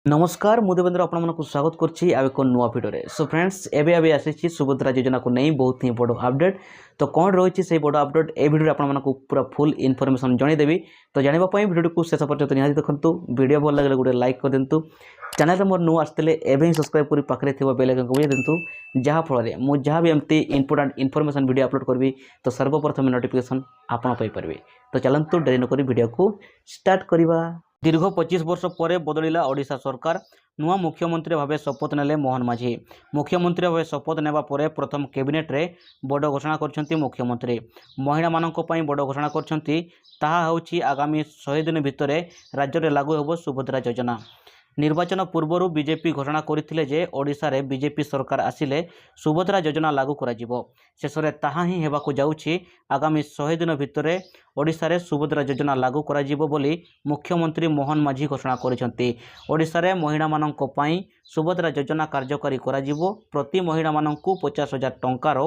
नमस्कार मु देवेंद्र आपको स्वागत करछि एक नुआ भिडियो। सो फ्रेंड्स एबे एबे आसी सुभद्रा योजना को नहीं बहुत ही बड़ अपडेट। तो कौन रही से बड़ अपडेट ए भिडियो आपको पूरा फुल इनफॉरमेशन जनईदेवी। तो जानापी भिडियो को शेष पर्यटन निहाती देखो। वीडियो भल लगे गोटे लाइक कर दिंतु। चैनल मोर नुआ आसते एवं ही सब्सक्राइब कर पाखे थी बेल आइकन को बजाय दिंतु जहाँफल मुझे जहाँ भी एमती इंपोर्टेंट इनफॉरमेशन वीडियो अपलोड करी तो सर्वप्रथम नोटिफिकेशन आपन पाइपर। तो चलतु डेरी नक वीडियो को स्टार्ट करवा। दीर्घ 25 वर्ष पर बदलिला ओडिशा सरकार। नुआ मुख्यमंत्री भाव शपथ नेले मोहन माझी। मुख्यमंत्री भाव शपथ नेबा परे प्रथम कैबिनेट रे बड़ घोषणा करछंती मुख्यमंत्री। महिला मानक पई बड़ घोषणा करछंती ताहा होछि आगामी 100 दिन भितरे राज्य रे लागू होबो सुभद्रा योजना। निर्वाचन पूर्व बीजेपी घोषणा करथिले जे ओडिशा रे बीजेपी सरकार आसिले सुभद्रा योजना लागू करा जिवो। शेषरे ताहा ही हेबाकु जाउछि। आगामी 100 दिन भितरे ओडिशा रे सुभद्रा योजना लागू करा जिवो बोली मुख्यमंत्री मोहन माझी घोषणा करिसंती। ओडिशा रे महिला मानक पई सुभद्रा योजना कार्यकारी करा जिवो। प्रति महिला मानकु 50,000 टंकार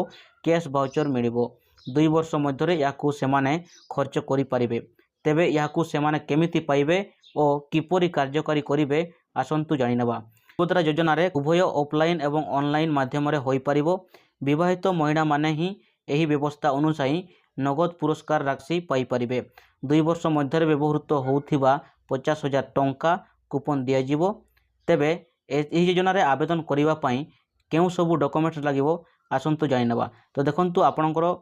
कैश वाउचर मिलिबो। 2 वर्ष मध्यरे याकु सेमाने खर्च करि परिबे। तेबे याकु सेमाने केमिति पाइबे और किपरि कार्यकारी करिवे आसंतु जानिनेबा। सुभद्रा योजना रे उभय ऑफलाइन एवं ऑनलाइन माध्यम रे होई परिबो। विवाहित महिला माने ही एही व्यवस्था अनुसार नगद पुरस्कार राशि पाई परिबे। 2 वर्ष मध्यरे व्यवहृत होउथिबा 50,000 टंका कूपन दिया जिवो। तेबे एही योजना रे आवेदन करिवा पई केउ सबु डॉक्यूमेंट्स लागिवो आसंतु जानिनेबा। तो देखंतु आपनकर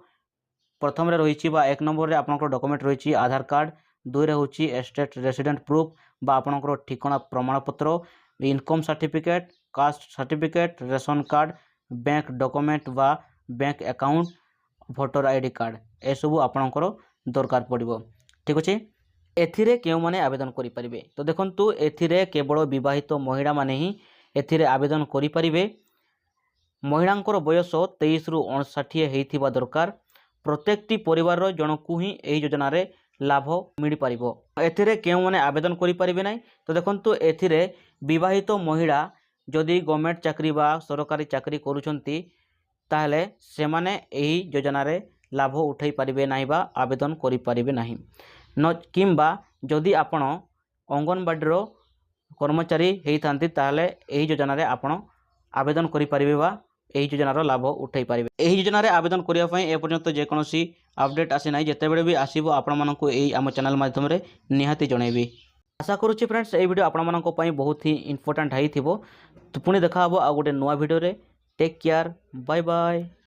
प्रथम रे रहिछि बा 1 नंबर रे आपनकर डॉक्यूमेंट रहिछि आधार कार्ड। 2 रे होछि स्टेट रेसिडेंट प्रूफ बा आपनकर ठिकाना प्रमाणपत्र, income certificate, caste certificate, ration card, bank document बा bank account, voter ID card ए सब आपनकर दरकार पड़िबो। ठीक अछि। एथिरे केउ माने आवेदन करि परिबे। तो देखंतु एथिरे केवल विवाहित महिला माने ही एथिरे आवेदन करि परिबे। महिलांकर बयस 23 रु 59 हेइथिबा दरकार। प्रत्येकटी परिवार जनकु ही एही योजना रे लाभ मिल पारिबो। एथिरे केउ माने आवेदन करि परिबे नै। तो देखंतु एथिरे विवाहित महिला जदि गवर्नमेंट चाकरी बा सरकारी चाकरी करूछंती ताहले सेमाने एही योजना रे लाभ उठाई पारिबे नाही बा आवेदन करि पारिबे नाही। न किंबा जदि आपण अंगनवाड़ी रो कर्मचारी हेइथांती ताहले एही योजना रे आपण आवेदन करि पारिबे बा एही योजनार लाभ उठाई पारिबे। एही योजना रे आवेदन करिया पई ए पर्यंत जे कोनोसी अपडेट आसी नाही। जेतेबेले भी आसीबो आपण मानकु एही आम चैनल माध्यम रे निहाती जणैबी। आशा करूछि फ्रेंड्स ए वीडियो आपण मानक पई बहुत ही इंपोर्टेंट हाई थिबो। तो पुणी देखा हबो आ गोटे नुवा वीडियो रे। Take care, bye bye.